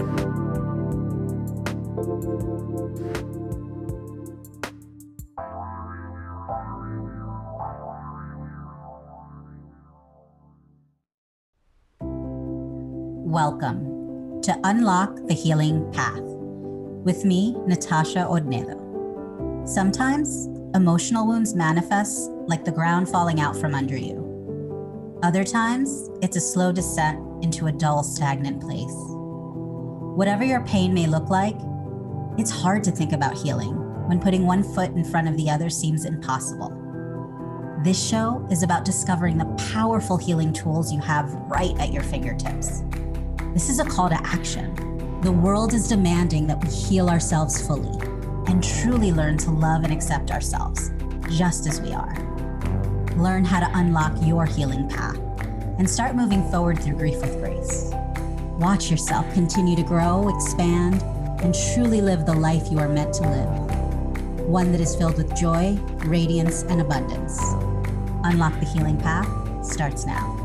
Welcome to Unlock the Healing Path with me, Natasha Odnedo. Sometimes emotional wounds manifest like the ground falling out from under you. Other times, it's a slow descent into a dull, stagnant place. Whatever your pain may look like, it's hard to think about healing when putting one foot in front of the other seems impossible. This show is about discovering the powerful healing tools you have right at your fingertips. This is a call to action. The world is demanding that we heal ourselves fully and truly learn to love and accept ourselves just as we are. Learn how to unlock your healing path and start moving forward through grief with grace. Watch yourself continue to grow, expand, and truly live the life you are meant to live. One that is filled with joy, radiance, and abundance. Unlock the Healing Path starts now.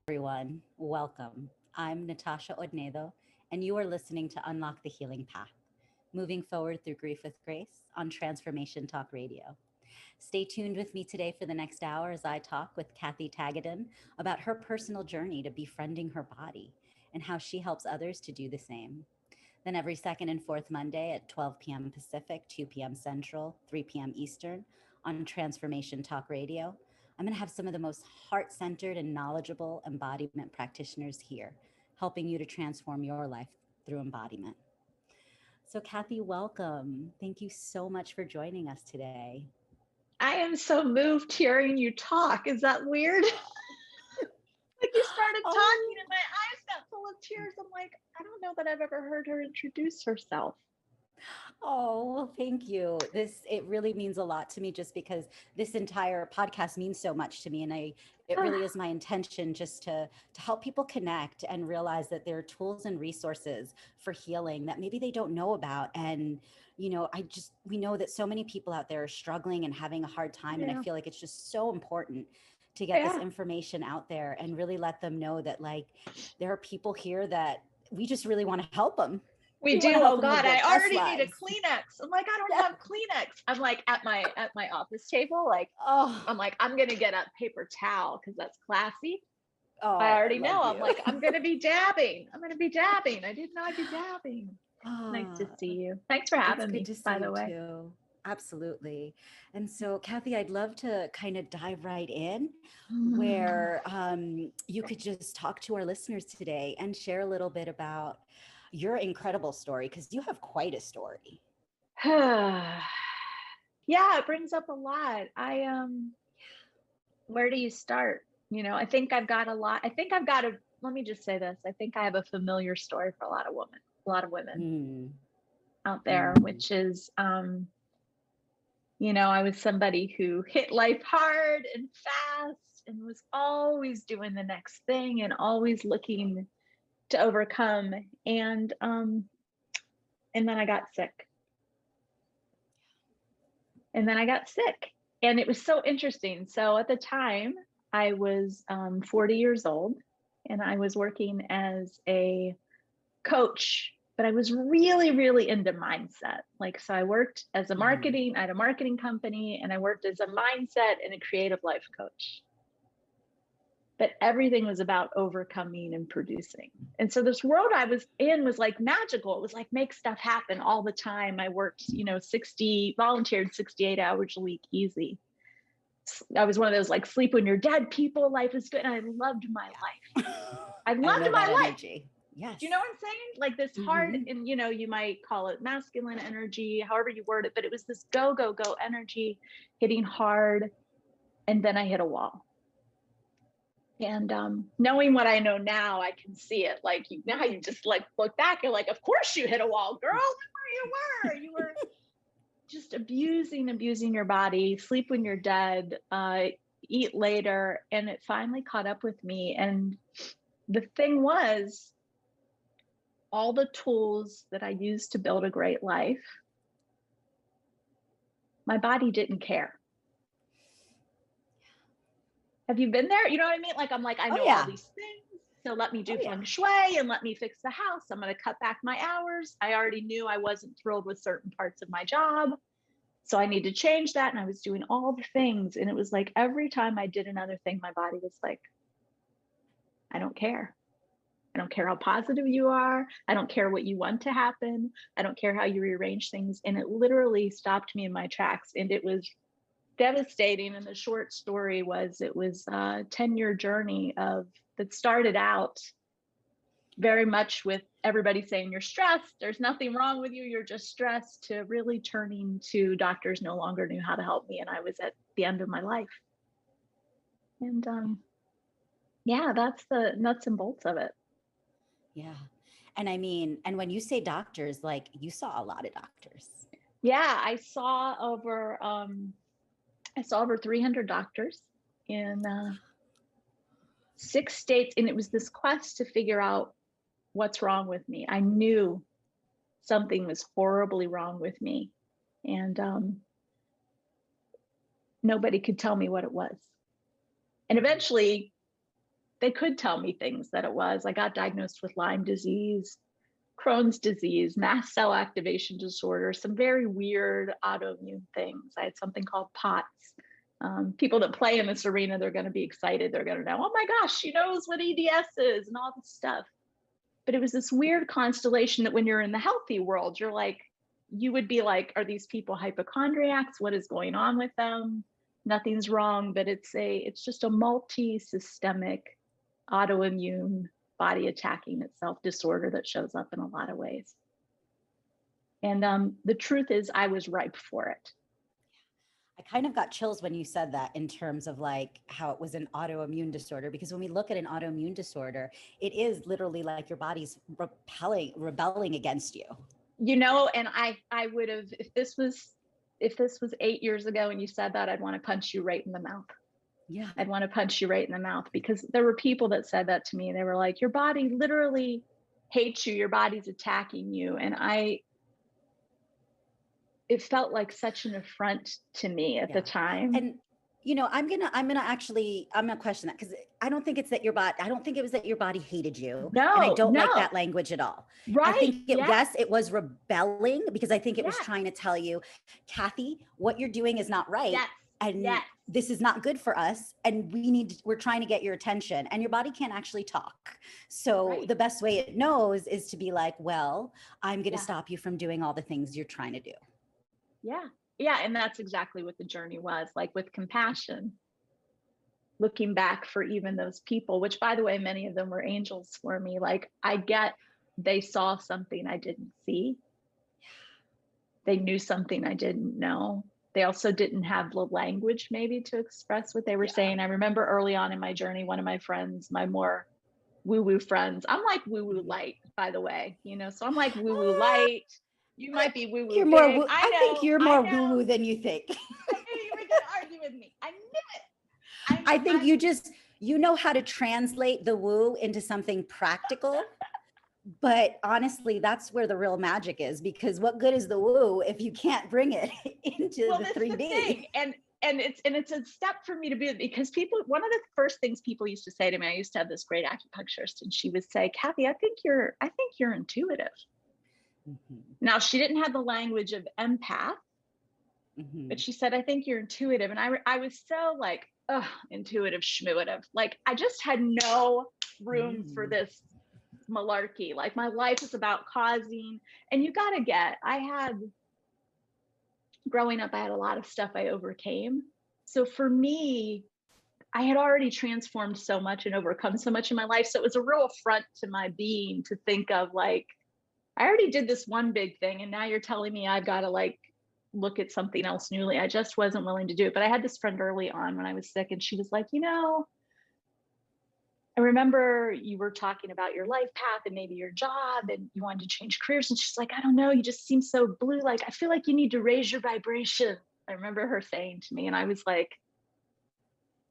Everyone, welcome. I'm Natasha Odnedo, and you are listening to Unlock the Healing Path, moving forward through grief with grace on Transformation Talk Radio. Stay tuned with me today for the next hour as I talk with Kathy Tagudin about her personal journey to befriending her body and how she helps others to do the same. Then every second and fourth Monday at 12 p.m. Pacific, 2 p.m. Central, 3 p.m. Eastern on Transformation Talk Radio, I'm going to have some of the most heart-centered and knowledgeable embodiment practitioners here, helping you to transform your life through embodiment. So Kathy, welcome. Thank you so much for joining us today. I am so moved hearing you talk. Is that weird? Like you started talking and my eyes got full of tears. I'm like, I don't know that I've ever heard her introduce herself. Oh, well, thank you. It really means a lot to me just because this entire podcast means so much to me. And it really is my intention just to help people connect and realize that there are tools and resources for healing that maybe they don't know about. And, you know, we know that so many people out there are struggling and having a hard time. And I feel like it's just so important to get this information out there and really let them know that like, there are people here that we just really want to help them. We do. Oh God, I already need a Kleenex. I'm like, I don't have Kleenex. I'm like at my office table, like, I'm like, I'm going to get a paper towel because that's classy. I already know. I'm like, I'm going to be dabbing. I didn't know I'd be dabbing. Nice to see you. Thanks for having me, by the way. Too. Absolutely. And so Kathy, I'd love to kind of dive right in where you could just talk to our listeners today and share a little bit about your incredible story, because you have quite a story. Yeah, it brings up a lot. Where do you start? You know, I think I've got a lot. Let me just say this. I think I have a familiar story for a lot of women out there, which is, you know, I was somebody who hit life hard and fast and was always doing the next thing and always looking to overcome. And then I got sick. And it was so interesting. So at the time I was 40 years old and I was working as a coach, but I was really, really into mindset. Like, so I worked as I had a marketing company and I worked as a mindset and a creative life coach. But everything was about overcoming and producing. And so this world I was in was like magical. It was like make stuff happen all the time. I worked, you know, volunteered 68 hours a week, easy. I was one of those like sleep when you're dead people. Life is good. And I loved my life. I loved my life. Energy. Yes. Do you know what I'm saying? Like this hard, and you know, you might call it masculine energy, however you word it, but it was this go, go, go energy hitting hard. And then I hit a wall. And knowing what I know now, I can see it. Like now you just like look back, you're like, of course you hit a wall, girl. Look where you were. You were just abusing your body, sleep when you're dead, eat later. And it finally caught up with me. And the thing was, all the tools that I used to build a great life, my body didn't care. Have you been there? You know what I mean? Like, I'm like, I Oh, know all yeah. these things. So let me do Oh, yeah. feng shui and let me fix the house. I'm going to cut back my hours. I already knew I wasn't thrilled with certain parts of my job. So I need to change that. And I was doing all the things. And it was like every time I did another thing, my body was like, I don't care. I don't care how positive you are. I don't care what you want to happen. I don't care how you rearrange things. And it literally stopped me in my tracks. And it was devastating. And the short story was, it was a 10-year journey that started out very much with everybody saying you're stressed, there's nothing wrong with you, you're just stressed, to really turning to doctors no longer knew how to help me, and I was at the end of my life. And yeah, that's the nuts and bolts of it. Yeah. And I mean, and when you say doctors, like, you saw a lot of doctors. Yeah, I saw over 300 doctors in 6 states, and it was this quest to figure out what's wrong with me. I knew something was horribly wrong with me, and nobody could tell me what it was. And eventually they could tell me things that it was. I got diagnosed with Lyme disease, Crohn's disease, mast cell activation disorder, some very weird autoimmune things. I had something called POTS. People that play in this arena, they're going to be excited. They're going to know, oh my gosh, she knows what EDS is and all this stuff. But it was this weird constellation that when you're in the healthy world, you're like, you would be like, are these people hypochondriacs? What is going on with them? Nothing's wrong, but it's just a multi-systemic autoimmune body attacking itself disorder that shows up in a lot of ways. And the truth is, I was ripe for it. I kind of got chills when you said that, in terms of like how it was an autoimmune disorder, because when we look at an autoimmune disorder, it is literally like your body's rebelling against you. You know, and I would have, if this was 8 years ago and you said that, I'd want to punch you right in the mouth. Yeah. I'd want to punch you right in the mouth, because there were people that said that to me. They were like, your body literally hates you. Your body's attacking you. And it felt like such an affront to me at the time. And you know, I'm gonna question that, because I don't think it's that your body. I don't think it was that your body hated you. No, and I don't no. like that language at all. Right. I think yeah. yes, it was rebelling, because I think it was Yeah. trying to tell you, Kathy, what you're doing is not right. Yes. And Yes. this is not good for us. And we're trying to get your attention, and your body can't actually talk. So Right. the best way it knows is to be like, well, I'm going to Yeah. stop you from doing all the things you're trying to do. Yeah. Yeah. And that's exactly what the journey was like, with compassion, looking back for even those people, which, by the way, many of them were angels for me. Like, I get they saw something I didn't see. They knew something I didn't know. They also didn't have the language maybe to express what they were saying. I remember early on in my journey, one of my friends, my more woo-woo friends, I'm like woo-woo light, by the way, you know, so I'm like woo-woo light. You might be woo-woo You're big. more I think you're more woo-woo than you think. I knew you were going to argue with me. I knew it. I think you know how to translate the woo into something practical. But honestly, that's where the real magic is, because what good is the woo if you can't bring it into the 3D? The thing. And it's a step for me to be, because one of the first things people used to say to me, I used to have this great acupuncturist, and she would say, Kathy, I think you're intuitive. Mm-hmm. Now, she didn't have the language of empath, mm-hmm. but she said, I think you're intuitive. And I was so like, intuitive, schmuitive. Like, I just had no room for this malarkey. Like, my life is about causing, and you got to get, growing up, I had a lot of stuff I overcame. So for me, I had already transformed so much and overcome so much in my life. So it was a real affront to my being to think of like, I already did this one big thing, and now you're telling me I've got to like look at something else newly. I just wasn't willing to do it. But I had this friend early on when I was sick, and she was like, you know, I remember you were talking about your life path and maybe your job, and you wanted to change careers. And she's like, I don't know, you just seem so blue. Like, I feel like you need to raise your vibration. I remember her saying to me, and I was like,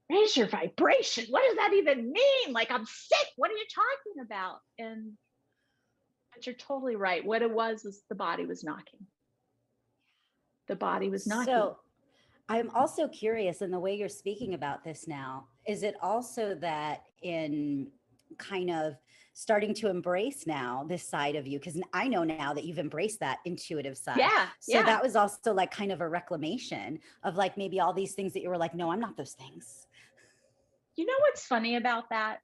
raise your vibration? What does that even mean? Like, I'm sick. What are you talking about? But you're totally right. What it was the body was knocking. The body was knocking. So I'm also curious, in the way you're speaking about this now, is it also that in kind of starting to embrace now this side of you? Because I know now that you've embraced that intuitive side. Yeah, So yeah. that was also like kind of a reclamation of like maybe all these things that you were like, no, I'm not those things. You know what's funny about that?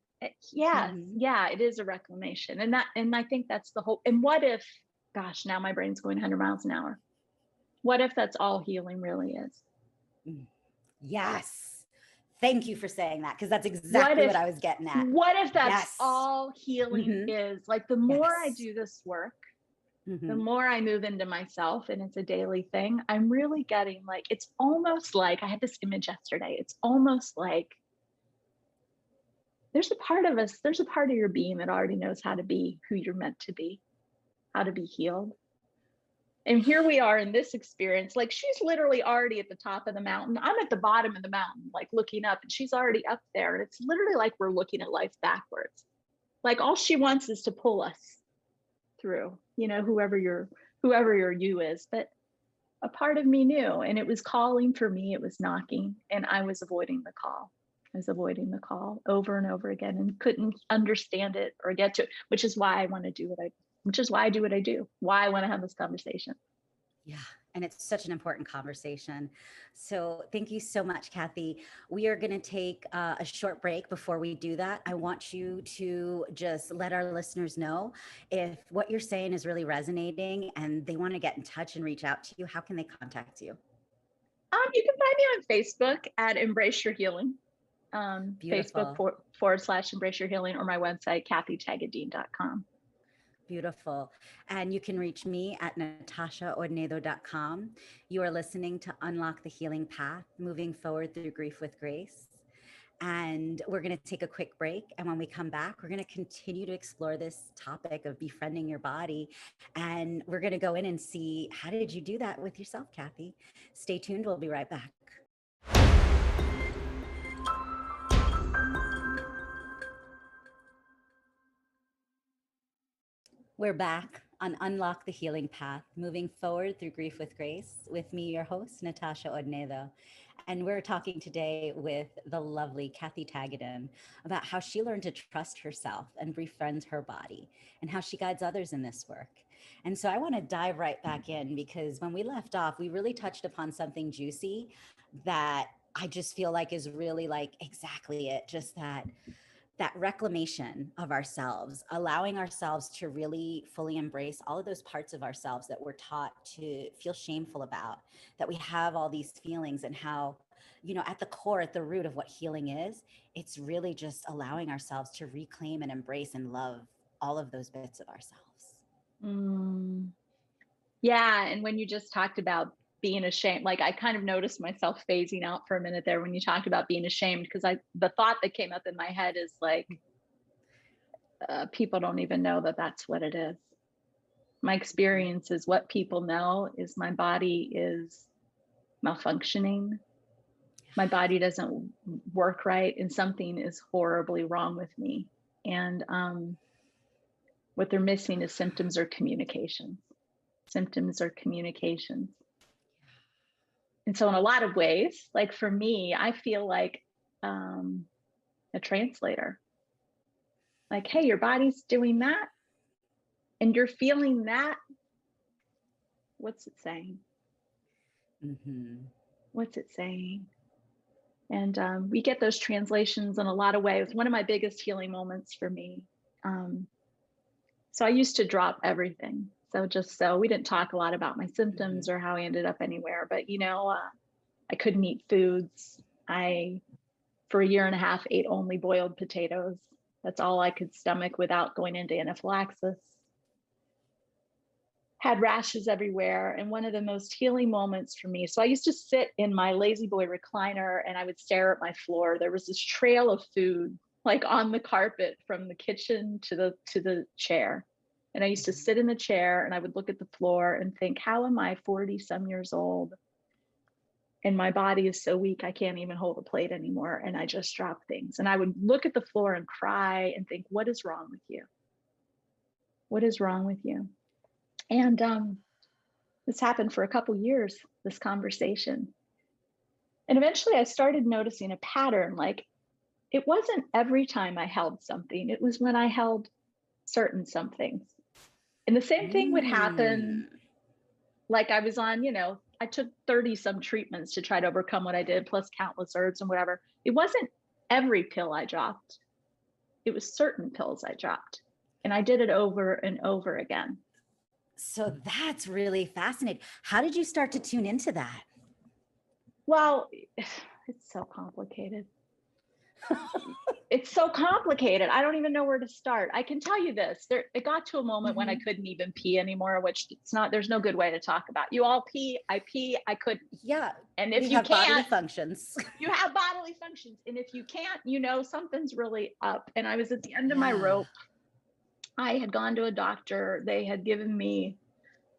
Yes, Mm-hmm. yeah, it is a reclamation. And I think that's the whole, and what if, gosh, now my brain's going 100 miles an hour. What if that's all healing really is? Yes. Thank you for saying that, because that's What exactly what if I was getting at. what if that's Yes. all healing Mm-hmm. is? Like the more I Yes. do this work, the Mm-hmm. more I move into myself and it's a daily thing, I'm really getting like, it's almost like I had this image yesterday. It's almost like there's a part of us, there's a part of your being that already knows how to be who you're meant to be, how to be healed. And here we are in this experience, like she's literally already at the top of the mountain. I'm at the bottom of the mountain, like looking up, and she's already up there. And it's literally like we're looking at life backwards. Like all she wants is to pull us through, whoever your you is. But a part of me knew, and it was calling for me, it was knocking, and I was avoiding the call. I was avoiding the call over and over again and couldn't understand it or get to it, which is why I want to do which is why I do what I do, why I want to have this conversation. Yeah. And it's such an important conversation. So thank you so much, Kathy. We are going to take a short break. Before we do that, I want you to just let our listeners know if what you're saying is really resonating and they want to get in touch and reach out to you, how can they contact you? You can find me on Facebook at Embrace Your Healing, Facebook Beautiful. / Embrace Your Healing, or my website, kathytagudin.com. Beautiful. And you can reach me at natashaordnedo.com. You are listening to Unlock the Healing Path, moving forward through grief with grace. And we're going to take a quick break. And when we come back, we're going to continue to explore this topic of befriending your body. And we're going to go in and see, how did you do that with yourself, Kathy? Stay tuned. We'll be right back. We're back on Unlock the Healing Path, moving forward through grief with grace, with me, your host, Natasha Ordnedo. And we're talking today with the lovely Kathy Tagudin about how she learned to trust herself and befriend her body, and how she guides others in this work. And so I want to dive right back in, because when we left off, we really touched upon something juicy that I just feel like is really like exactly it, just that reclamation of ourselves, allowing ourselves to really fully embrace all of those parts of ourselves that we're taught to feel shameful about, that we have all these feelings, and how, at the core, at the root of what healing is, it's really just allowing ourselves to reclaim and embrace and love all of those bits of ourselves. Yeah. And when you just talked about being ashamed, like I kind of noticed myself phasing out for a minute there when you talked about being ashamed, because the thought that came up in my head is like, people don't even know that that's what it is. My experience is what people know is my body is malfunctioning. My body doesn't work right, and something is horribly wrong with me. And what they're missing is symptoms or communications. Symptoms or communications. And so in a lot of ways, like for me, I feel like a translator. Like, hey, your body's doing that and you're feeling that. What's it saying? Mm-hmm. What's it saying? And we get those translations in a lot of ways. One of my biggest healing moments for me. So I used to drop everything. So we didn't talk a lot about my symptoms or how I ended up anywhere, but I couldn't eat foods. For a year and a half, ate only boiled potatoes. That's all I could stomach without going into anaphylaxis. Had rashes everywhere. And one of the most healing moments for me, so I used to sit in my lazy boy recliner and I would stare at my floor. There was this trail of food like on the carpet from the kitchen to the chair. And I used to sit in the chair and I would look at the floor and think, how am I 40 some years old? And my body is so weak, I can't even hold a plate anymore. And I just drop things. And I would look at the floor and cry and think, what is wrong with you? What is wrong with you? And this happened for a couple years, this conversation. And eventually I started noticing a pattern, like it wasn't every time I held something. It was when I held certain somethings. And the same thing would happen. Like I was on, I took 30 some treatments to try to overcome what I did, plus countless herbs and whatever. It wasn't every pill I dropped. It was certain pills I dropped. And I did it over and over again. So that's really fascinating. How did you start to tune into that? Well, it's so complicated. It's so complicated. I don't even know where to start. I can tell you this. It got to a moment when I couldn't even pee anymore, which there's no good way to talk about. You all pee, I couldn't. Yeah. And if you have can't, bodily functions. You have bodily functions. And if you can't, something's really up. And I was at the end of my rope. I had gone to a doctor. They had given me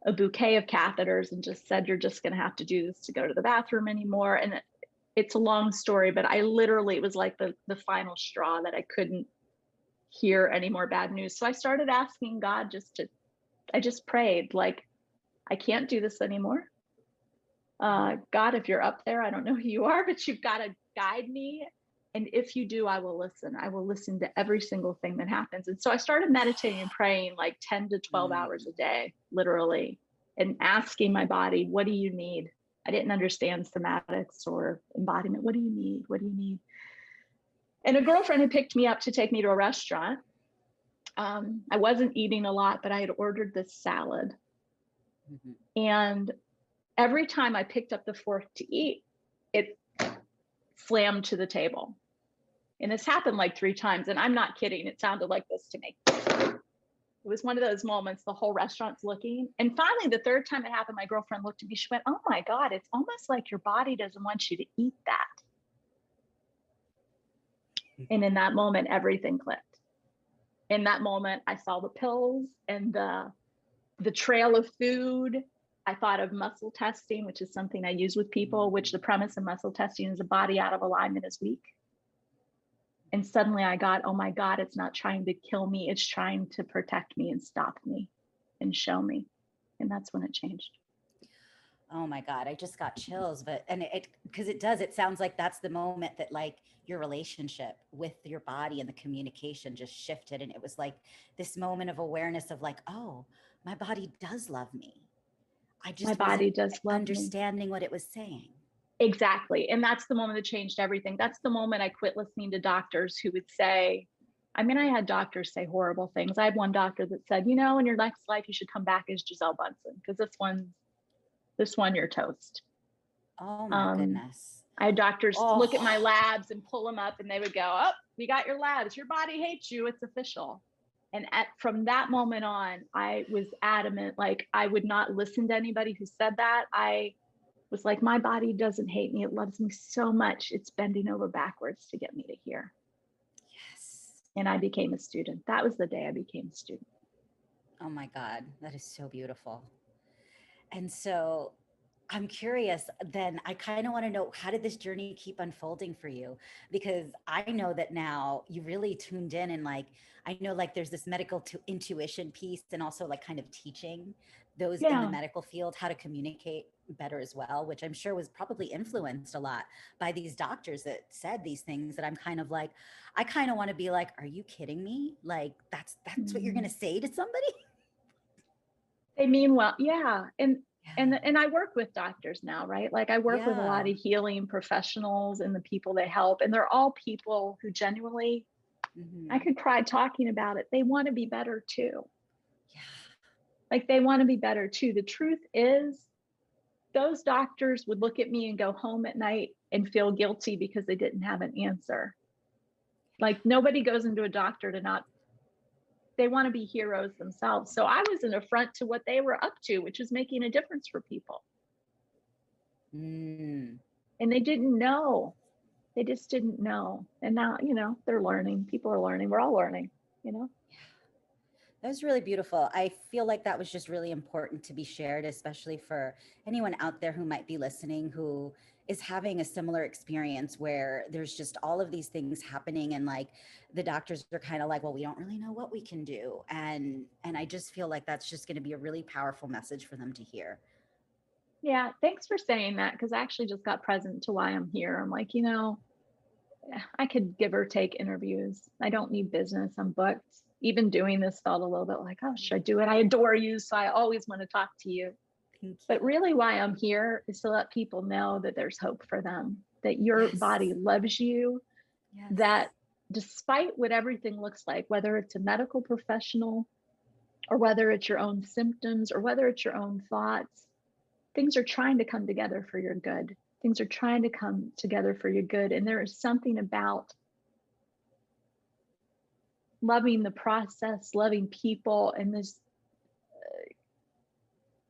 a bouquet of catheters and just said, you're just going to have to do this to go to the bathroom anymore. And it's a long story, but it was like the final straw that I couldn't hear any more bad news. So I started asking God I just prayed, like, I can't do this anymore. God, if you're up there, I don't know who you are, but you've got to guide me. And if you do, I will listen. I will listen to every single thing that happens. And so I started meditating and praying like 10 to 12 hours a day, literally, and asking my body, what do you need? I didn't understand somatics or embodiment. What do you need? What do you need? And a girlfriend had picked me up to take me to a restaurant. I wasn't eating a lot, but I had ordered this salad. And every time I picked up the fork to eat, it slammed to the table. And this happened like 3 times. And I'm not kidding. It sounded like this to me. It was one of those moments, the whole restaurant's looking. And finally, the 3rd time it happened, my girlfriend looked at me. She went, oh my God, it's almost like your body doesn't want you to eat that. And in that moment, everything clicked. In that moment, I saw the pills and the trail of food. I thought of muscle testing, which is something I use with people, which the premise of muscle testing is a body out of alignment is weak. And suddenly I got, oh my God, it's not trying to kill me. It's trying to protect me and stop me and show me. And that's when it changed. Oh my God, I just got chills, because it sounds like that's the moment that like your relationship with your body and the communication just shifted. And it was like this moment of awareness of like, oh, my body does love me. My body does love understanding what it was saying. Exactly. And that's the moment that changed everything. That's the moment I quit listening to doctors who would say, I had doctors say horrible things. I had one doctor that said, in your next life, you should come back as Giselle Bunsen, because this one, you're toast. Oh my goodness. I had doctors look at my labs and pull them up and they would go, oh, we got your labs. Your body hates you. It's official. And from that moment on, I was adamant, like I would not listen to anybody who said that. I was like, my body doesn't hate me. It loves me so much. It's bending over backwards to get me to here. Yes. And I became a student. That was the day I became a student. Oh my God, that is so beautiful. And so I'm curious, then I kind of want to know, how did this journey keep unfolding for you? Because I know that now you really tuned in and like, I know like there's this medical intuition piece and also like kind of teaching those in the medical field how to communicate better as well, which I'm sure was probably influenced a lot by these doctors that said these things that I'm kind of like, I kind of want to be like, are you kidding me? Like, that's what you're going to say to somebody? They mean well. Yeah. And I work with doctors now, right? Like I work with a lot of healing professionals and the people they help, and they're all people who genuinely, I could cry talking about it. They want to be better too. Yeah. Like they want to be better too. The truth is, those doctors would look at me and go home at night and feel guilty because they didn't have an answer. Like nobody goes into a doctor they want to be heroes themselves. So I was an affront to what they were up to, which was making a difference for people. And they didn't know. They just didn't know. And now, they're learning. People are learning. We're all learning, Yeah. That was really beautiful. I feel like that was just really important to be shared, especially for anyone out there who might be listening, who is having a similar experience where there's just all of these things happening. And like the doctors are kind of like, well, we don't really know what we can do. And I just feel like that's just going to be a really powerful message for them to hear. Yeah. Thanks for saying that. Cause I actually just got present to why I'm here. I'm like, I could give or take interviews. I don't need business. I'm booked. Even doing this felt a little bit like, oh, should I do it? I adore you, so I always want to talk to you. But really why I'm here is to let people know that there's hope for them, that your body loves you, that despite what everything looks like, whether it's a medical professional or whether it's your own symptoms or whether it's your own thoughts, things are trying to come together for your good. Things are trying to come together for your good. And there is something about loving the process, loving people, and this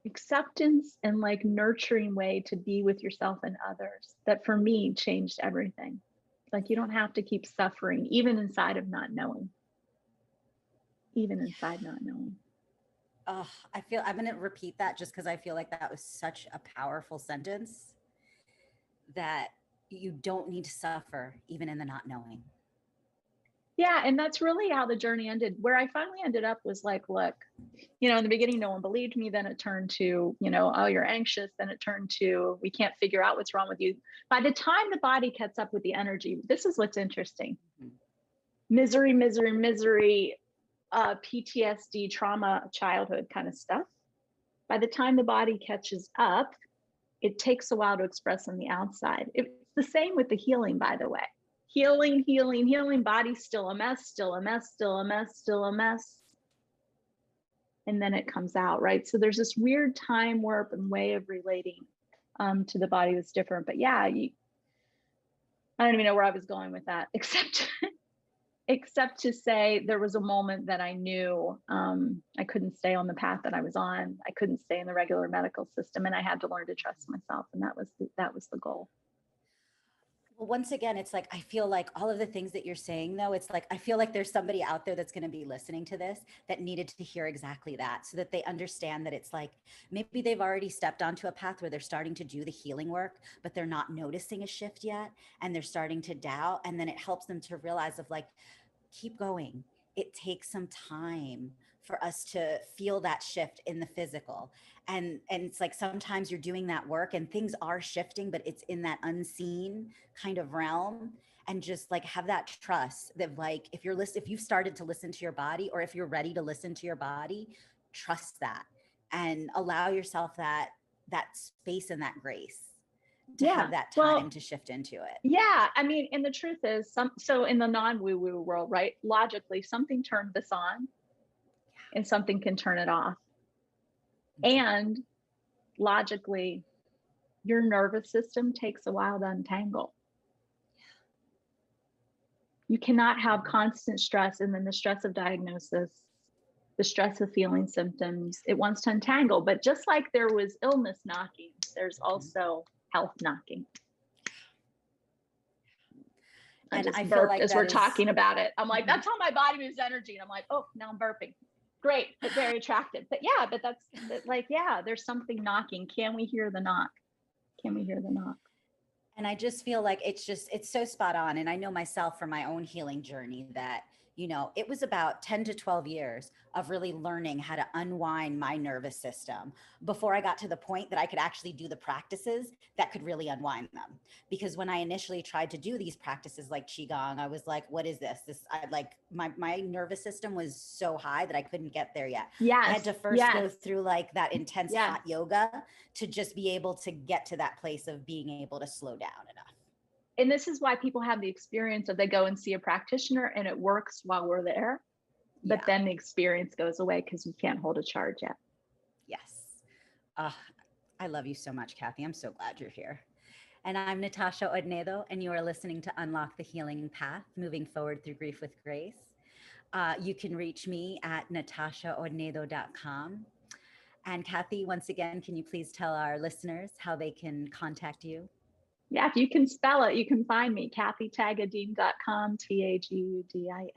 acceptance and like nurturing way to be with yourself and others that for me changed everything. Like you don't have to keep suffering, even inside of not knowing. Even inside not knowing. Oh, I'm going to repeat that just because I feel like that was such a powerful sentence, that you don't need to suffer even in the not knowing. Yeah. And that's really how the journey ended. Where I finally ended up was like, look, in the beginning, no one believed me. Then it turned to, oh, you're anxious. Then it turned to, we can't figure out what's wrong with you. By the time the body gets up with the energy, this is what's interesting. Misery, PTSD, trauma, childhood kind of stuff. By the time the body catches up, it takes a while to express on the outside. It's the same with the healing, by the way. Healing, body's still a mess. And then it comes out, right? So there's this weird time warp and way of relating to the body that's different. But yeah, I don't even know where I was going with that, except to say there was a moment that I knew I couldn't stay on the path that I was on. I couldn't stay in the regular medical system, and I had to learn to trust myself. And that was the goal. Well, once again, it's like, I feel like all of the things that you're saying, though, it's like, I feel like there's somebody out there that's going to be listening to this that needed to hear exactly that, so that they understand that it's like, maybe they've already stepped onto a path where they're starting to do the healing work, but they're not noticing a shift yet. And they're starting to doubt. And then it helps them to realize of like, keep going. It takes some time for us to feel that shift in the physical. And it's like, sometimes you're doing that work and things are shifting, but it's in that unseen kind of realm. And just like have that trust that like, if you've started to listen to your body, or if you're ready to listen to your body, trust that and allow yourself that space and that grace to have that time to shift into it. Yeah. I mean, and the truth is so in the non-woo-woo world, right? Logically, something turned this on and something can turn it off. And logically, your nervous system takes a while to untangle. You cannot have constant stress and then the stress of diagnosis, the stress of feeling symptoms. It wants to untangle. But just like there was illness knocking, there's also health knocking. And I feel like as we're talking about it, I'm like, that's how my body moves energy. And I'm like, oh, now I'm burping. Great, but very attractive. But yeah, that's like, yeah, there's something knocking. Can we hear the knock? Can we hear the knock? And I just feel like it's so spot on. And I know myself from my own healing journey that, it was about 10 to 12 years of really learning how to unwind my nervous system before I got to the point that I could actually do the practices that could really unwind them. Because when I initially tried to do these practices like Qigong, I was like, what is this? My nervous system was so high that I couldn't get there yet. Yes. I had to first go through like that intense hot yoga to just be able to get to that place of being able to slow down enough. And this is why people have the experience of they go and see a practitioner and it works while we're there, but then the experience goes away because you can't hold a charge yet. Yes. I love you so much, Kathy. I'm so glad you're here. And I'm Natasha Odnedo, and you are listening to Unlock the Healing Path, Moving Forward Through Grief with Grace. You can reach me at natashaodnedo.com. And Kathy, once again, can you please tell our listeners how they can contact you? Yeah, if you can spell it, you can find me, kathytagudin.com, Tagudin.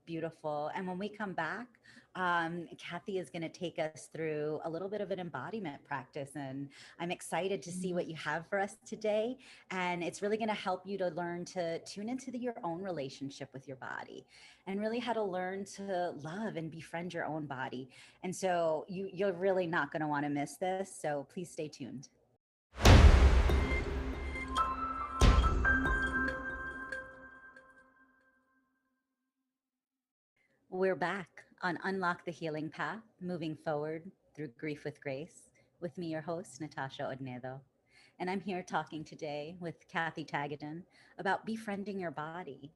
Beautiful. And when we come back, Kathy is going to take us through a little bit of an embodiment practice. And I'm excited to see what you have for us today. And it's really going to help you to learn to tune into your own relationship with your body and really how to learn to love and befriend your own body. And so you're really not going to want to miss this. So please stay tuned. We're back on Unlock the Healing Path, moving forward through grief with grace, with me, your host, Natasha Odnedo. And I'm here talking today with Kathy Tagudin about befriending your body.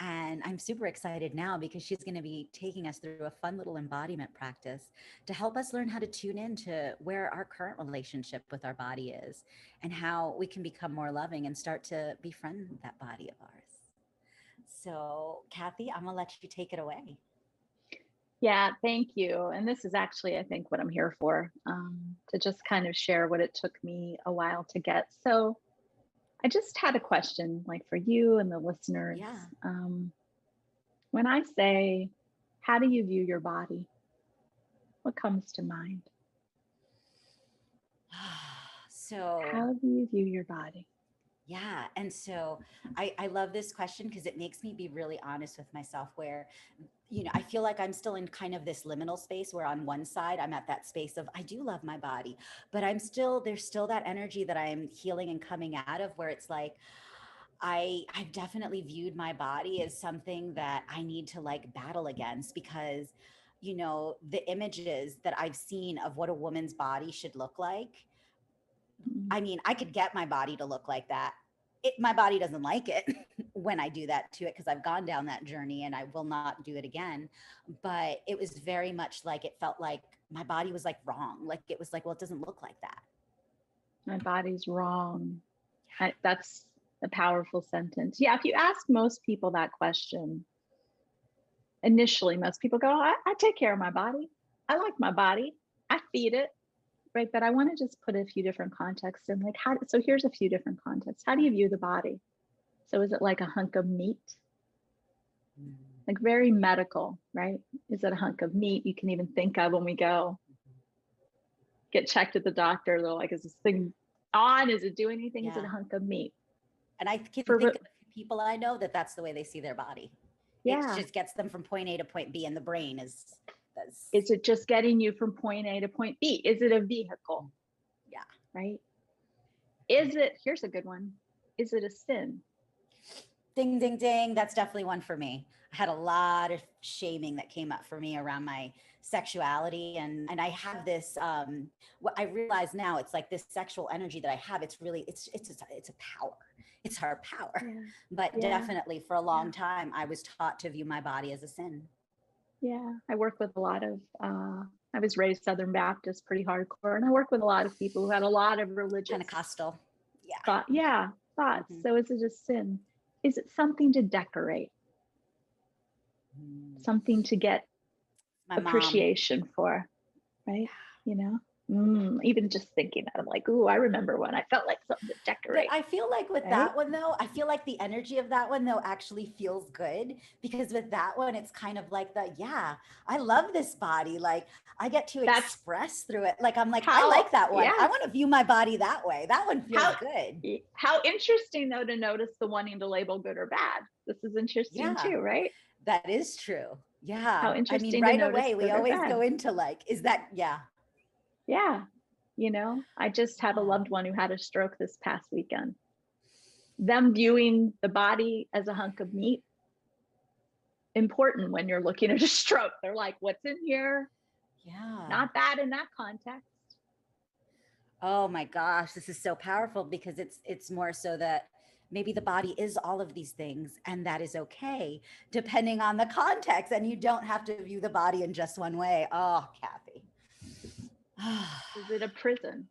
And I'm super excited now because she's going to be taking us through a fun little embodiment practice to help us learn how to tune into where our current relationship with our body is and how we can become more loving and start to befriend that body of ours. So, Kathy, I'm going to let you take it away. Yeah, thank you. And this is actually, I think, what I'm here for, to just kind of share what it took me a while to get. So I just had a question, like for you and the listeners. Yeah. When I say, how do you view your body? What comes to mind? So, how do you view your body? Yeah. And so I love this question because it makes me be really honest with myself where, I feel like I'm still in kind of this liminal space where on one side, I'm at that space of, I do love my body, but there's still that energy that I'm healing and coming out of where it's like, I've definitely viewed my body as something that I need to like battle against because, the images that I've seen of what a woman's body should look like. I mean, I could get my body to look like that. My body doesn't like it when I do that to it because I've gone down that journey and I will not do it again. But it was very much like it felt like my body was like wrong. Like it was like, well, it doesn't look like that. My body's wrong. That's a powerful sentence. Yeah, if you ask most people that question, initially, most people go, I take care of my body. I like my body. I feed it. Right. But I want to just put a few different contexts in, like, so here's a few different contexts. How do you view the body? So is it like a hunk of meat? Like very medical, right? Is it a hunk of meat you can even think of when we go get checked at the doctor? They're like, is this thing on? Is it doing anything? Yeah. Is it a hunk of meat? And I can think of people I know that's the way they see their body. Yeah. It just gets them from point A to point B, and the brain is it just getting you from point A to point B? Is it a vehicle? Yeah. Right. Here's a good one. Is it a sin? Ding, ding, ding. That's definitely one for me. I had a lot of shaming that came up for me around my sexuality. And I have this, what I realize now, it's like this sexual energy that I have. It's really, it's a power. It's our power. Yeah. But definitely for a long time, I was taught to view my body as a sin. Yeah, I work with a lot of, I was raised Southern Baptist, pretty hardcore. And I work with a lot of people who had a lot of religious. Pentecostal. Yeah. Thoughts. Mm-hmm. So is it a sin? Is it something to decorate? Something to get appreciation for, right? Even just thinking that, I'm like, ooh, I remember when I felt like something to decorate. But I feel like with that one though, I feel like the energy of that one though actually feels good, because with that one, it's kind of like I love this body. Like I get to express through it. Like I'm like, I like that one. I want to view my body that way. That one feels good. How interesting though to notice the wanting to label good or bad. This is interesting too, right? That is true. Yeah. How interesting. I mean, right away, we always go into like, is that, yeah. I just had a loved one who had a stroke this past weekend. Them viewing the body as a hunk of meat, important when you're looking at a stroke. They're like, what's in here? Yeah. Not bad in that context. Oh my gosh, this is so powerful, because it's more so that maybe the body is all of these things, and that is okay, depending on the context. And you don't have to view the body in just one way. Oh, Kathy. Is it a prison?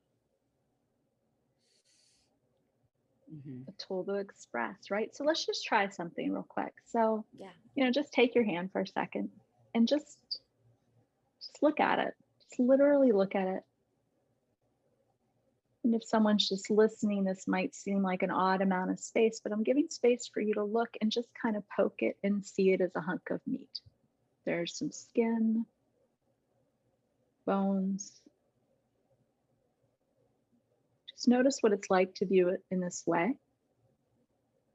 A tool to express, right? So let's just try something real quick. So, just take your hand for a second and just look at it. Just literally look at it. And if someone's just listening, this might seem like an odd amount of space, but I'm giving space for you to look and just kind of poke it and see it as a hunk of meat. There's some skin, bones. Just notice what it's like to view it in this way.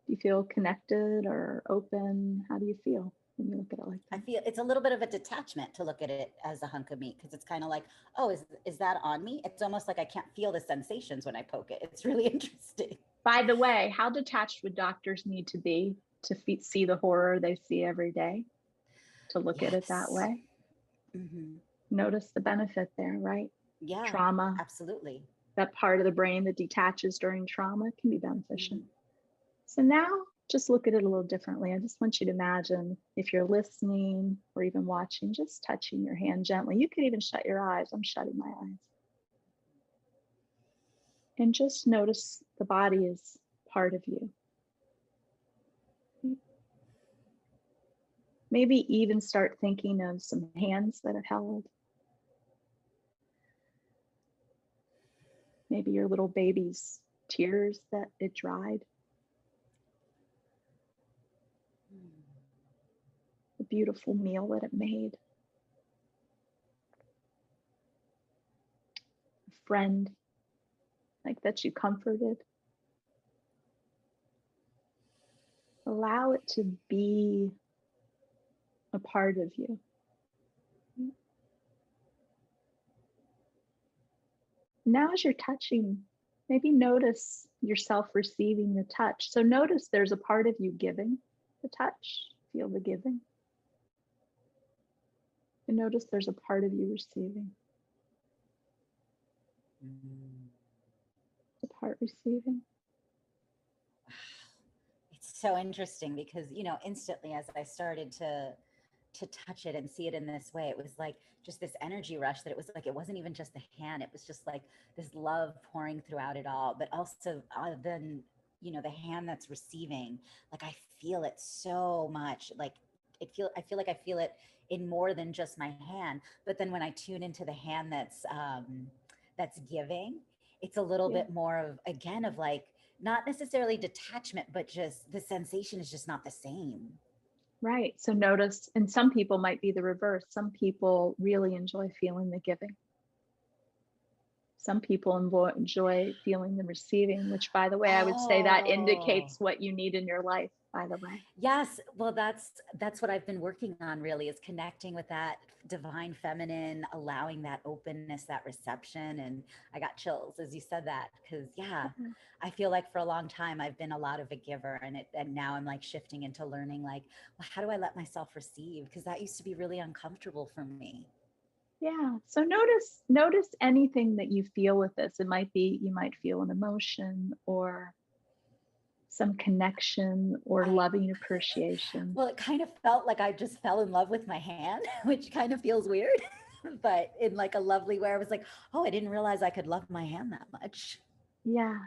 Do you feel connected or open? How do you feel when you look at it like that? I feel it's a little bit of a detachment to look at it as a hunk of meat, because it's kind of like, oh, is that on me? It's almost like I can't feel the sensations when I poke it. It's really interesting. By the way, how detached would doctors need to be to see the horror they see every day? to look at it that Yes. way. Mm-hmm. Notice the benefit there, right? Yeah, Trauma, absolutely. that part of the brain that detaches during trauma can be beneficial. Mm-hmm. So now just look at it a little differently. I just want you to imagine, if you're listening or even watching, just touching your hand gently. You could even shut your eyes. I'm shutting my eyes. And just notice the body is part of you. Maybe even start thinking of some hands that have held. Maybe your little baby's tears that it dried. The beautiful meal that it made. A friend like that you comforted. Allow it to be a part of you. Now, as you're touching, maybe notice yourself receiving the touch. So notice there's a part of you giving the touch. Feel the giving. And notice there's a part of you receiving. The part receiving. It's so interesting because, you know, instantly as I started to touch it and see it in this way, it was like just this energy rush that it was like, it wasn't even just the hand, it was just like this love pouring throughout it all, but also then, you know, the hand that's receiving, like I feel it so much, like I feel like I feel it in more than just my hand. But then when I tune into the hand that's giving, it's a little bit more of, again, of like, not necessarily detachment, but just the sensation is just not the same. Right. So notice, and some people might be the reverse. Some people really enjoy feeling the giving. Some people enjoy feeling the receiving, which, by the way, I would say that indicates what you need in your life, by the way. Yes. Well, that's what I've been working on, really, is connecting with that divine feminine, allowing that openness, that reception. And I got chills as you said that, because I feel like for a long time I've been a lot of a giver, and now I'm like shifting into learning, like, well, how do I let myself receive? Because that used to be really uncomfortable for me. Yeah. So notice anything that you feel with this. It might be, you might feel an emotion or some connection or loving appreciation. Well, it kind of felt like I just fell in love with my hand, which kind of feels weird, but in like a lovely way. I was like, oh, I didn't realize I could love my hand that much. Yeah.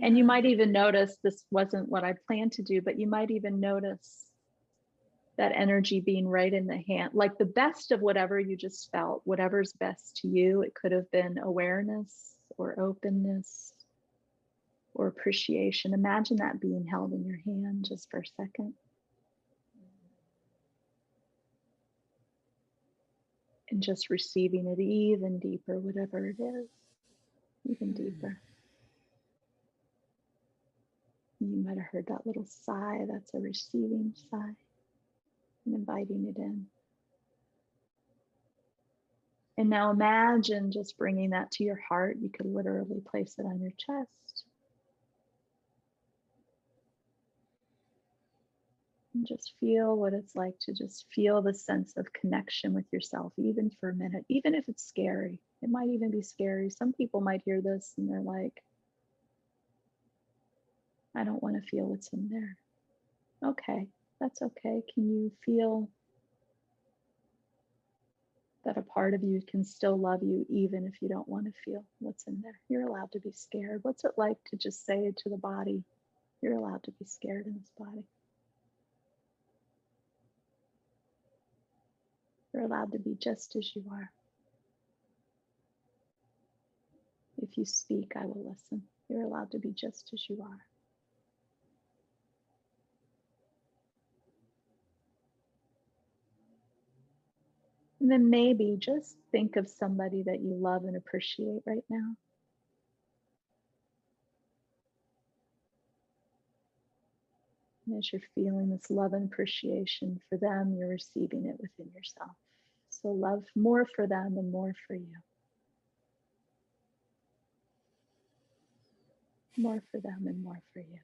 And you might even notice, this wasn't what I planned to do, but you might even notice that energy being right in the hand, like the best of whatever you just felt, whatever's best to you. It could have been awareness or openness or appreciation. Imagine that being held in your hand just for a second. And just receiving it even deeper, whatever it is, even deeper. You might have heard that little sigh. That's a receiving sigh. And inviting it in. And now imagine just bringing that to your heart. You could literally place it on your chest. And just feel what it's like to just feel the sense of connection with yourself, even for a minute, even if it's scary. It might even be scary. Some people might hear this and they're like, I don't want to feel what's in there. Okay, that's okay. Can you feel that a part of you can still love you even if you don't want to feel what's in there? You're allowed to be scared. What's it like to just say to the body, you're allowed to be scared in this body? You're allowed to be just as you are. If you speak, I will listen. You're allowed to be just as you are. And then maybe just think of somebody that you love and appreciate right now. And as you're feeling this love and appreciation for them, you're receiving it within yourself. So love more for them and more for you. More for them and more for you.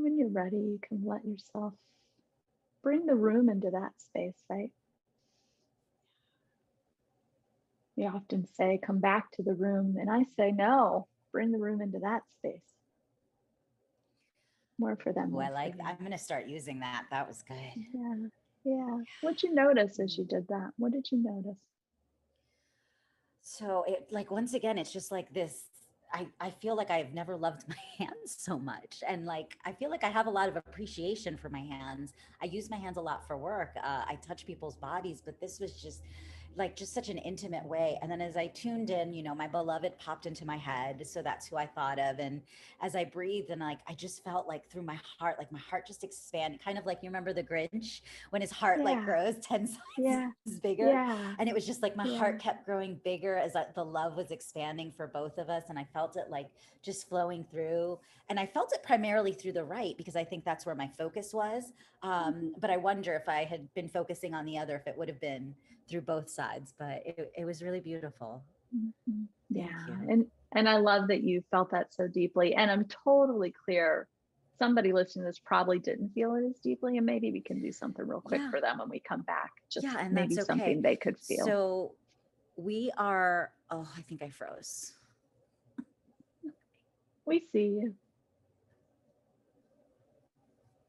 when you're ready, you can let yourself bring the room into that space, right? We often say, come back to the room. And I say, no, bring the room into that space. More for them. Oh, I like that. I'm going to start using that. That was good. Yeah. Yeah. What'd you notice as you did that? What did you notice? So it like once again, it's just like this. I feel like I've never loved my hands so much. And like I feel like I have a lot of appreciation for my hands. I use my hands a lot for work. I touch people's bodies, but this was just such an intimate way. And then as I tuned in, my beloved popped into my head. So that's who I thought of. And as I breathed and like, I just felt like through my heart, like my heart just expanded, kind of like you remember the Grinch when his heart like grows 10 sizes bigger. Yeah. And it was just like my heart kept growing bigger as the love was expanding for both of us. And I felt it like just flowing through. And I felt it primarily through the right because I think that's where my focus was. But I wonder if I had been focusing on the other, if it would have been through both sides, but it was really beautiful. Yeah. And I love that you felt that so deeply. And I'm totally clear. Somebody listening to this probably didn't feel it as deeply, and maybe we can do something real quick for them when we come back. Just and maybe that's something they could feel. So we are, oh, I think I froze. We see you.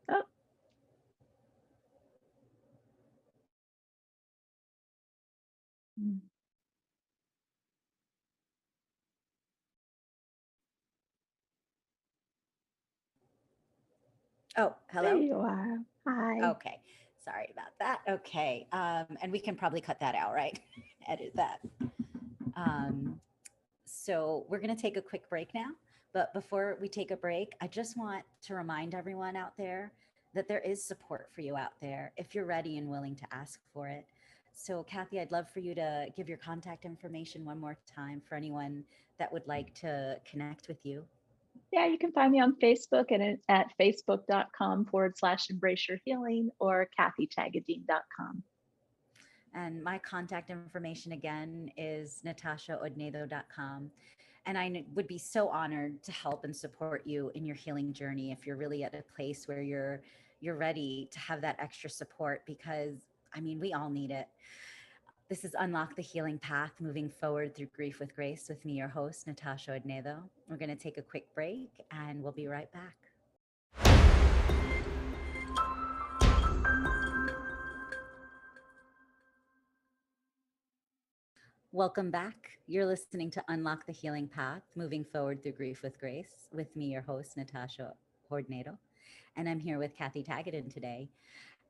Oh. Oh, hello. There you are. Hi. Okay. Sorry about that. Okay. And we can probably cut that out, right? Edit that. So we're going to take a quick break now. But before we take a break, I just want to remind everyone out there that there is support for you out there if you're ready and willing to ask for it. So, Kathy, I'd love for you to give your contact information one more time for anyone that would like to connect with you. Yeah, you can find me on Facebook and at facebook.com/embrace your healing or kathytagudin.com. And my contact information again is natashaodnedo.com. And I would be so honored to help and support you in your healing journey if you're really at a place where you're ready to have that extra support, because I mean, we all need it. This is Unlock the Healing Path, moving forward through grief with grace, with me, your host, Natasha Odnedo. We're going to take a quick break and we'll be right back. Welcome back. You're listening to Unlock the Healing Path, moving forward through grief with grace, with me, your host, Natasha Odnedo. And I'm here with Kathy Tagudin today.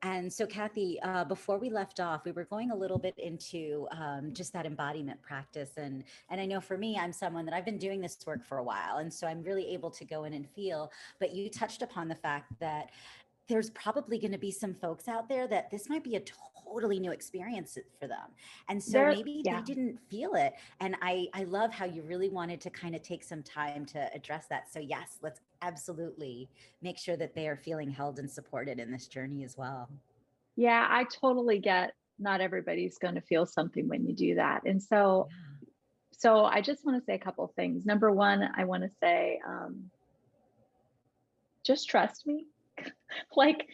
And so, Kathy, before we left off, we were going a little bit into just that embodiment practice. And I know for me, I'm someone that I've been doing this work for a while. And so I'm really able to go in and feel. But you touched upon the fact that there's probably going to be some folks out there that this might be a totally new experience for them. And so maybe they didn't feel it. And I love how you really wanted to kind of take some time to address that. So yes, let's absolutely make sure that they are feeling held and supported in this journey as well. Yeah, I totally get not everybody's going to feel something when you do that. And so, so I just want to say a couple of things. Number one, I want to say, just trust me. Like,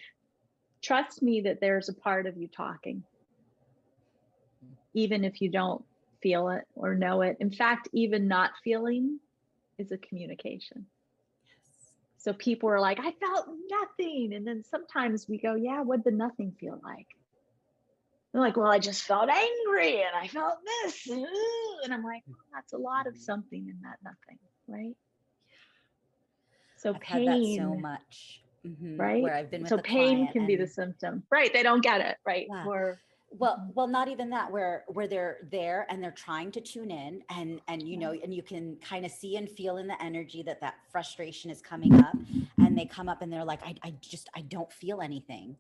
trust me that there's a part of you talking, even if you don't feel it or know it. In fact, even not feeling is a communication. So people are like, I felt nothing. And then sometimes we go, yeah, what'd the nothing feel like? They're like, well, I just felt angry and I felt this. And I'm like, well, that's a lot of something in that nothing, right? So I've pain, had that so much. Right? Where I've been with so a pain can be the and, symptom, right? They don't get it, right? Yeah. Or well, not even that, where they're there and they're trying to tune in and you know, and you can kind of see and feel in the energy that frustration is coming up, and they come up and they're like, I don't feel anything.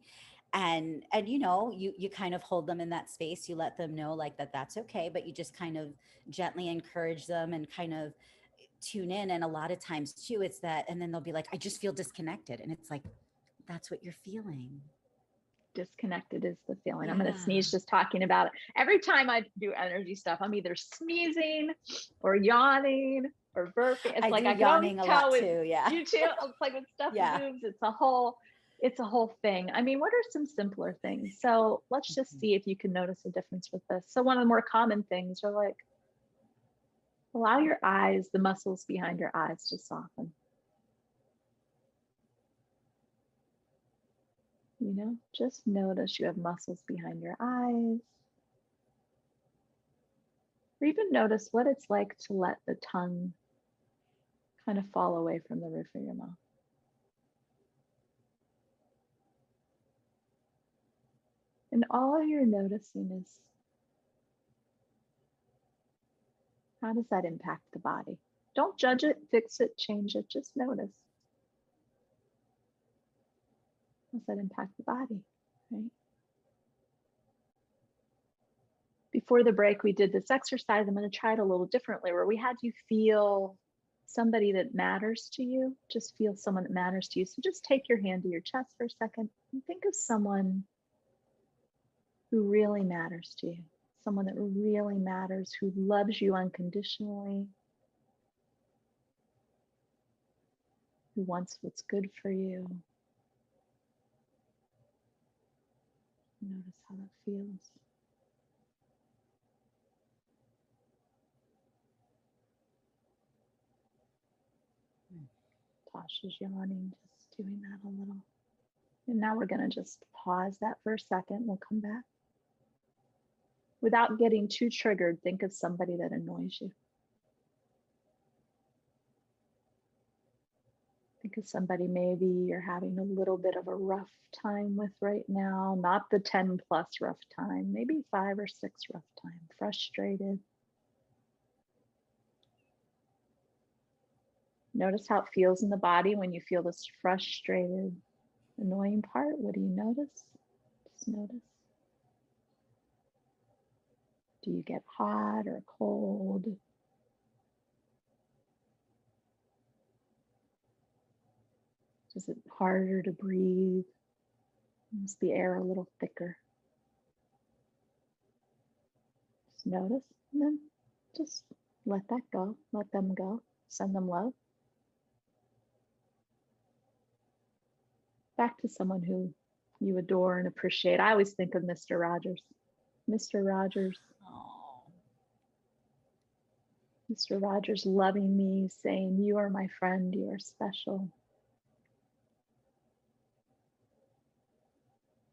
And you know, you kind of hold them in that space, you let them know like that's okay, but you just kind of gently encourage them and kind of tune in. And a lot of times too, it's that, and then they'll be like, I just feel disconnected. And it's like, that's what you're feeling. Disconnected is the feeling. I'm going to sneeze just talking about it. Every time I do energy stuff, I'm either sneezing or yawning or burping. It's I like do I can always yawning a tell lot with too. Yeah. you too. It's like when stuff Yeah. moves, it's a whole thing. I mean, what are some simpler things? So let's just see if you can notice a difference with this. So one of the more common things are like, allow your eyes, the muscles behind your eyes to soften. You know, just notice you have muscles behind your eyes. Or even notice what it's like to let the tongue kind of fall away from the roof of your mouth. And all you're noticing is, how does that impact the body? Don't judge it, fix it, change it, just notice. How does that impact the body, right? Before the break, we did this exercise. I'm going to try it a little differently, where we had you feel somebody that matters to you. Just feel someone that matters to you. So just take your hand to your chest for a second and think of someone who really matters to you, someone that really matters, who loves you unconditionally, who wants what's good for you. Notice how that feels. Tasha's yawning, just doing that a little. And now we're going to just pause that for a second. We'll come back. Without getting too triggered, think of somebody that annoys you. Think of somebody maybe you're having a little bit of a rough time with right now, not the 10 plus rough time, maybe 5 or 6 rough time, frustrated. Notice how it feels in the body when you feel this frustrated, annoying part. What do you notice? Just notice. Do you get hot or cold? Is it harder to breathe? Is the air a little thicker? Just notice, and then just let that go. Let them go. Send them love. Back to someone who you adore and appreciate. I always think of Mr. Rogers. Mr. Rogers. Oh. Mr. Rogers loving me, saying, "You are my friend, you are special.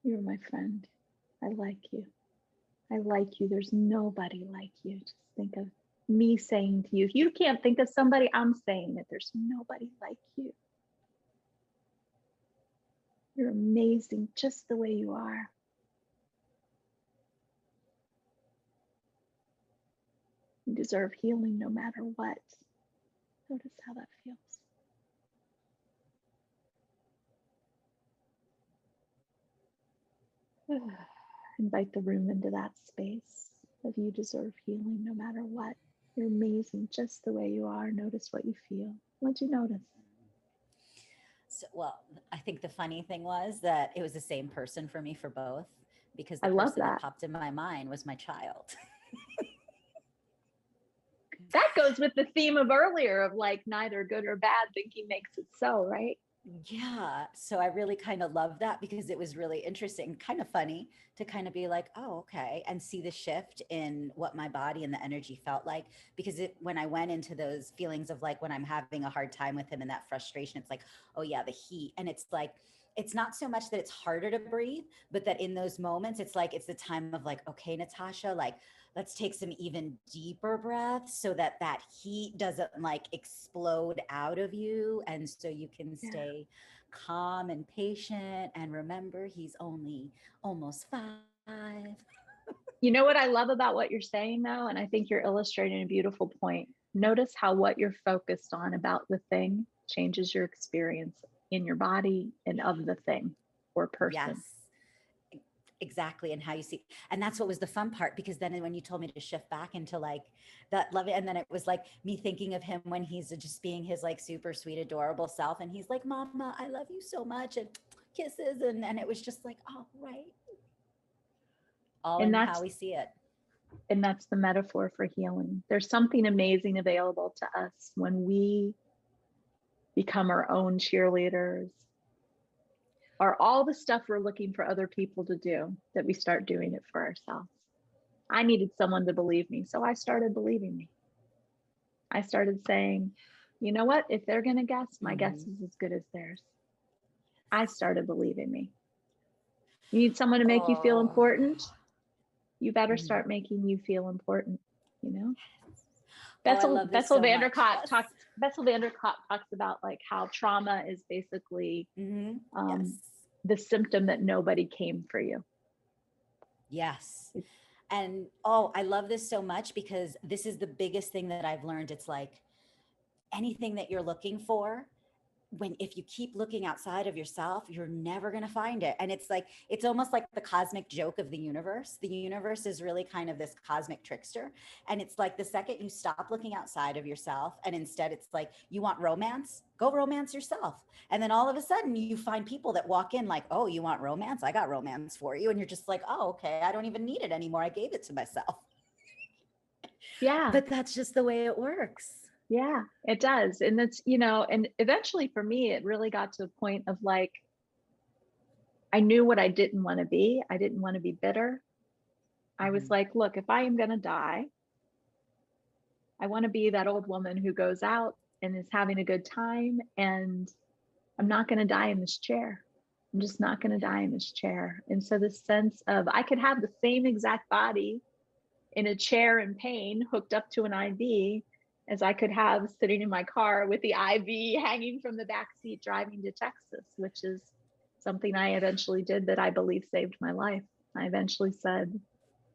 You're my friend. I like you. I like you. There's nobody like you." Just think of me saying to you, if you can't think of somebody, I'm saying that there's nobody like you. You're amazing just the way you are. You deserve healing no matter what. Notice how that feels. Invite the room into that space of you deserve healing no matter what. You're amazing just the way you are. Notice what you feel. What'd you notice? So, well, I think the funny thing was that it was the same person for me for both, because the I love person that that. popped in my mind was my child. That goes with the theme of earlier of like neither good or bad, thinking makes it so, right? Yeah. So I really kind of love that, because it was really interesting, kind of funny to kind of be like, oh, okay, and see the shift in what my body and the energy felt like. Because when I went into those feelings of like when I'm having a hard time with him and that frustration, it's like, oh, yeah, the heat. And it's like, it's not so much that it's harder to breathe, but that in those moments, it's like, it's the time of like, okay, Natasha, like, let's take some even deeper breaths so that that heat doesn't like explode out of you. And so you can stay calm and patient. And remember, he's only almost 5. You know what I love about what you're saying though, and I think you're illustrating a beautiful point. Notice how what you're focused on about the thing changes your experience in your body and of the thing or person. Yes. Exactly. And how you see, and that's what was the fun part, because then when you told me to shift back into like that love, and then it was like me thinking of him when he's just being his like super sweet adorable self, and he's like, mama, I love you so much, and kisses, and it was just like, oh, right, all And in that's how we see it. And that's the metaphor for healing. There's something amazing available to us when we become our own cheerleaders, or all the stuff we're looking for other people to do, that we start doing it for ourselves. I needed someone to believe me, so I started believing me. I started saying, you know what? If they're going to guess, my guess is as good as theirs. I started believing me. You need someone to make you feel important. You better start making you feel important, you know? Bessel Vanderkott talks about like how trauma is basically the symptom that nobody came for you. Yes. And I love this so much, because this is the biggest thing that I've learned. It's like anything that you're looking for, if you keep looking outside of yourself, you're never going to find it. And it's like, it's almost like the cosmic joke of the universe. The universe is really kind of this cosmic trickster. And it's like the second you stop looking outside of yourself, and instead it's like, you want romance, go romance yourself. And then all of a sudden you find people that walk in like, oh, you want romance? I got romance for you. And you're just like, oh, okay, I don't even need it anymore. I gave it to myself. Yeah. But that's just the way it works. Yeah, it does. And that's, you know, and eventually for me, it really got to a point of like, I knew what I didn't want to be. I didn't want to be bitter. I was like, look, if I am going to die, I want to be that old woman who goes out and is having a good time. And I'm not going to die in this chair. I'm just not going to die in this chair. And so the sense of I could have the same exact body in a chair in pain, hooked up to an IV, as I could have sitting in my car with the IV hanging from the back seat driving to Texas, which is something I eventually did that I believe saved my life. I eventually said,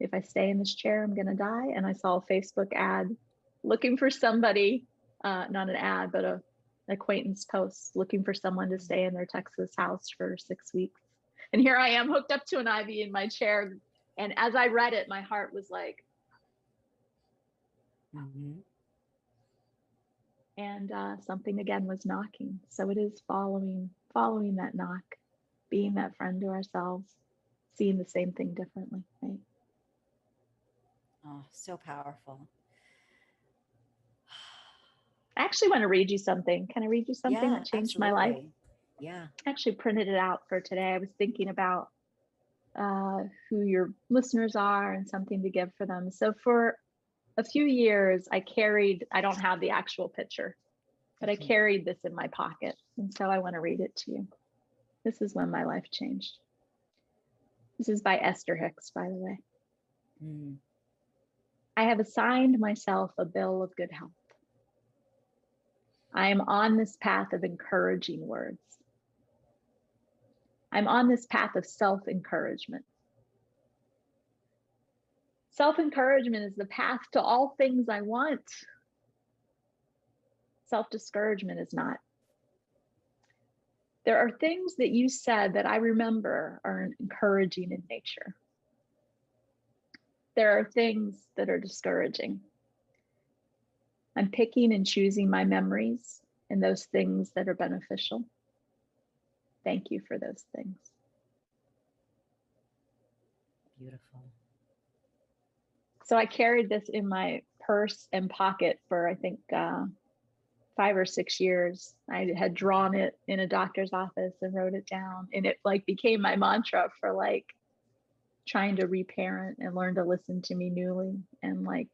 if I stay in this chair, I'm going to die. And I saw a Facebook ad looking for somebody, not an ad, but an acquaintance post looking for someone to stay in their Texas house for 6 weeks. And here I am hooked up to an IV in my chair. And as I read it, my heart was like, and something again was knocking. So it is following that knock, being that friend to ourselves, seeing the same thing differently, right? Oh, so powerful. I actually want to read you something. Can I read you something that changed my life? Yeah. I actually printed it out for today. I was thinking about who your listeners are and something to give for them. So for a few years, I don't have the actual picture, but I carried this in my pocket. And so I want to read it to you. This is when my life changed. This is by Esther Hicks, by the way. I have assigned myself a bill of good health. I am on this path of encouraging words. I'm on this path of self-encouragement. Self-encouragement is the path to all things I want. Self-discouragement is not. There are things that you said that I remember are encouraging in nature. There are things that are discouraging. I'm picking and choosing my memories and those things that are beneficial. Thank you for those things. Beautiful. So I carried this in my purse and pocket for, I think, 5 or 6 years. I had drawn it in a doctor's office and wrote it down. And it like became my mantra for like trying to reparent and learn to listen to me newly and like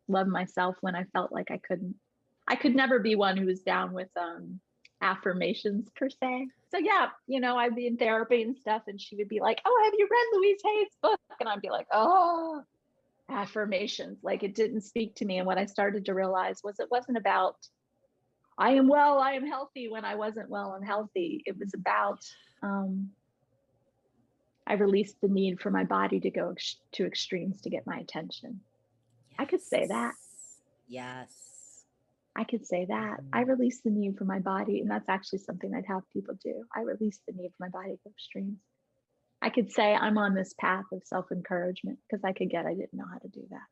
love myself when I felt like I couldn't. I could never be one who was down with affirmations per se. So yeah, you know, I'd be in therapy and stuff and she would be like, oh, have you read Louise Hay's book? And I'd be like, oh, affirmations. Like it didn't speak to me. And what I started to realize was it wasn't about I am well, I am healthy when I wasn't well and healthy. It was about I released the need for my body to go to extremes to get my attention. Yes. I could say that. Yes. I could say that. I release the need for my body, and that's actually something I'd have people do. I release the need for my body to go extremes. I could say I'm on this path of self-encouragement because I didn't know how to do that.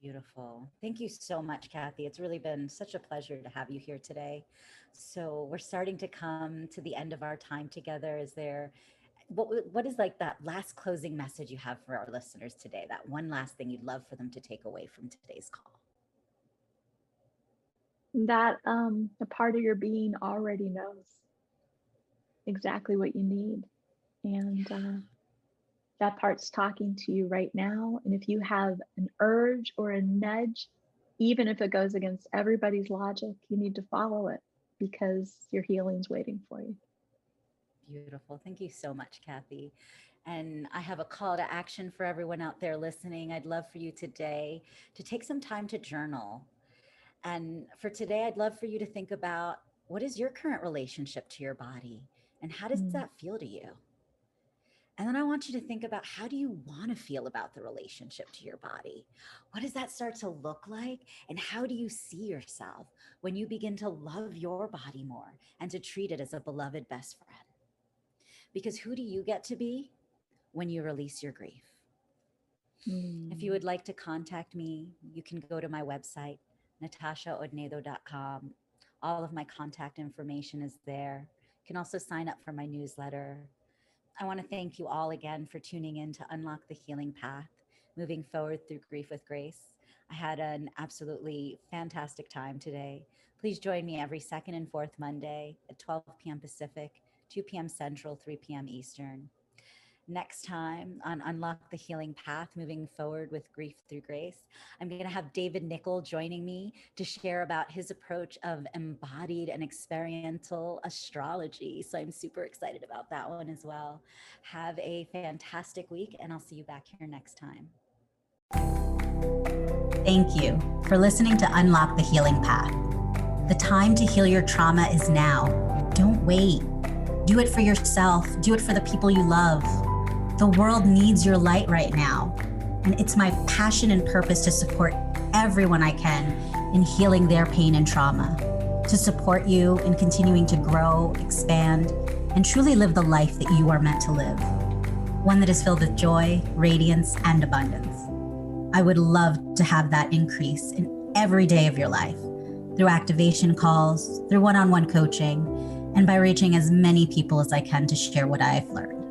Beautiful. Thank you so much, Kathy. It's really been such a pleasure to have you here today. So we're starting to come to the end of our time together. Is there what is like that last closing message you have for our listeners today? That one last thing you'd love for them to take away from today's call? That a part of your being already knows exactly what you need. And that part's talking to you right now. And if you have an urge or a nudge, even if it goes against everybody's logic, you need to follow it because your healing's waiting for you. Beautiful. Thank you so much, Kathy. And I have a call to action for everyone out there listening. I'd love for you today to take some time to journal. And for today, I'd love for you to think about, what is your current relationship to your body? And how does that feel to you? And then I want you to think about, how do you want to feel about the relationship to your body? What does that start to look like? And how do you see yourself when you begin to love your body more and to treat it as a beloved best friend? Because who do you get to be when you release your grief? If you would like to contact me, you can go to my website, natashaodnedo.com. All of my contact information is there. You can also sign up for my newsletter. I want to thank you all again for tuning in to Unlock the Healing Path, moving forward through grief with grace. I had an absolutely fantastic time today. Please join me every second and fourth Monday at 12 p.m. Pacific, 2 p.m. Central, 3 p.m. Eastern. Next time on Unlock the Healing Path, moving forward with grief through grace, I'm going to have David Nickel joining me to share about his approach of embodied and experiential astrology. So I'm super excited about that one as well. Have a fantastic week, and I'll see you back here next time. Thank you for listening to Unlock the Healing Path. The time to heal your trauma is now. Don't wait. Do it for yourself. Do it for the people you love. The world needs your light right now, and it's my passion and purpose to support everyone I can in healing their pain and trauma, to support you in continuing to grow, expand, and truly live the life that you are meant to live, one that is filled with joy, radiance, and abundance. I would love to have that increase in every day of your life, through activation calls, through one-on-one coaching, and by reaching as many people as I can to share what I have learned.